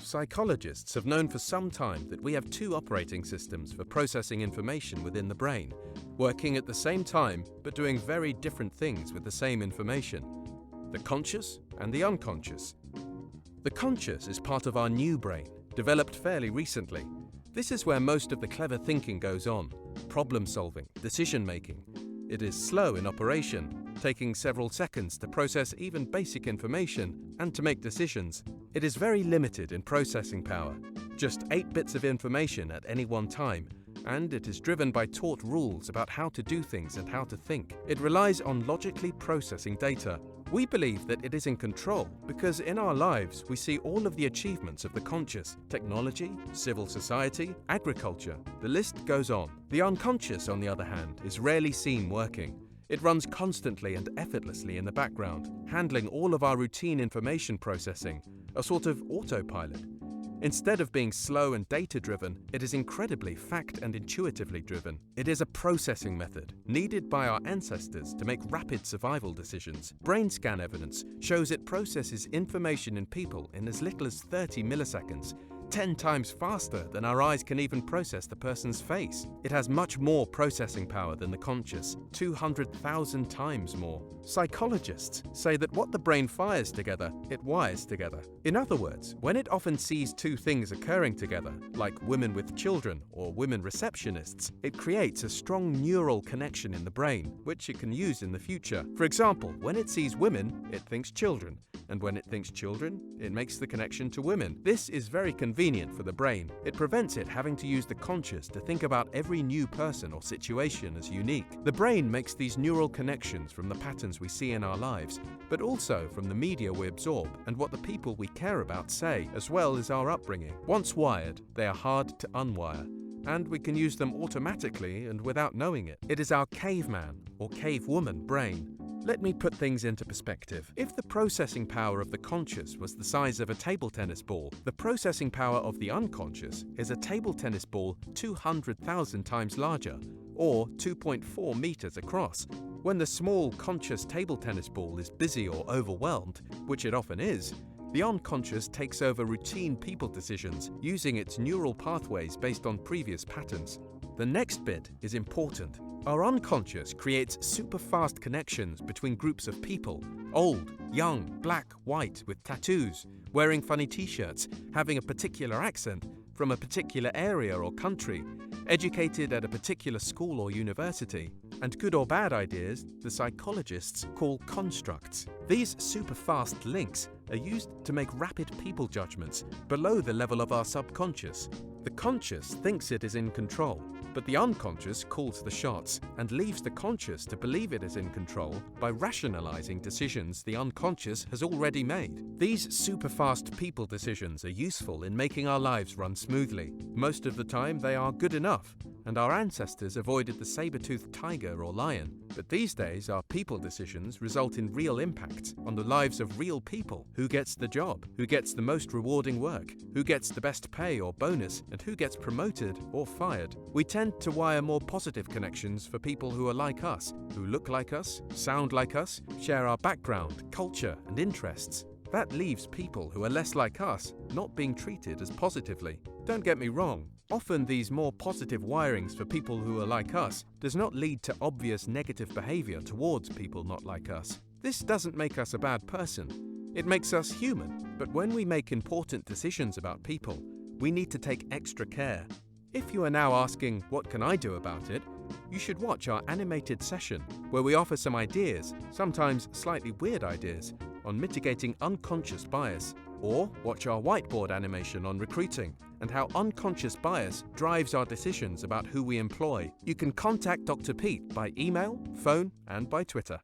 Psychologists have known for some time that we have two operating systems for processing information within the brain, working at the same time but doing very different things with the same information: the conscious and the unconscious. The conscious is part of our new brain, developed fairly recently. This is where most of the clever thinking goes on: problem solving, decision making. It is slow in operation, taking several seconds to process even basic information and to make decisions. It is very limited in processing power, just 8 bits of information at any one time, and it is driven by taught rules about how to do things and how to think. It relies on logically processing data. We believe that it is in control because in our lives we see all of the achievements of the conscious: technology, civil society, agriculture. The list goes on. The unconscious, on the other hand, is rarely seen working. It runs constantly and effortlessly in the background, handling all of our routine information processing, a sort of autopilot. Instead of being slow and data-driven, it is incredibly fact and intuitively driven. It is a processing method needed by our ancestors to make rapid survival decisions. Brain scan evidence shows it processes information in people in as little as 30 milliseconds, 10 times faster than our eyes can even process the person's face. It has much more processing power than the conscious, 200,000 times more. Psychologists say that what the brain fires together, it wires together. In other words, when it often sees two things occurring together, like women with children or women receptionists, it creates a strong neural connection in the brain, which it can use in the future. For example, when it sees women, it thinks children. And when it thinks children, it makes the connection to women. This is very convenient for the brain. It prevents it having to use the conscious to think about every new person or situation as unique. The brain makes these neural connections from the patterns we see in our lives, but also from the media we absorb and what the people we care about say, as well as our upbringing. Once wired, they are hard to unwire, and we can use them automatically and without knowing it. It is our caveman or cavewoman brain. Let me put things into perspective. If the processing power of the conscious was the size of a table tennis ball, the processing power of the unconscious is a table tennis ball 200,000 times larger, or 2.4 meters across. When the small conscious table tennis ball is busy or overwhelmed, which it often is, the unconscious takes over routine people decisions using its neural pathways based on previous patterns. The next bit is important. Our unconscious creates super fast connections between groups of people: old, young, black, white, with tattoos, wearing funny t-shirts, having a particular accent, from a particular area or country, educated at a particular school or university. And good or bad ideas, the psychologists call constructs. These super fast links are used to make rapid people judgments below the level of our subconscious. The conscious thinks it is in control, but the unconscious calls the shots and leaves the conscious to believe it is in control by rationalizing decisions the unconscious has already made. These super-fast people decisions are useful in making our lives run smoothly. Most of the time they are good enough, and our ancestors avoided the saber-toothed tiger or lion. But these days our people decisions result in real impacts on the lives of real people. Who gets the job? Who gets the most rewarding work? Who gets the best pay or bonus? And who gets promoted or fired? We tend to wire more positive connections for people who are like us, who look like us, sound like us, share our background, culture, and interests. That leaves people who are less like us not being treated as positively. Don't get me wrong, often these more positive wirings for people who are like us does not lead to obvious negative behavior towards people not like us. This doesn't make us a bad person. It makes us human. But when we make important decisions about people, we need to take extra care. If you are now asking, what can I do about it? You should watch our animated session where we offer some ideas, sometimes slightly weird ideas, on mitigating unconscious bias, or watch our whiteboard animation on recruiting and how unconscious bias drives our decisions about who we employ. You can contact Dr. Pete by email, phone, and by Twitter.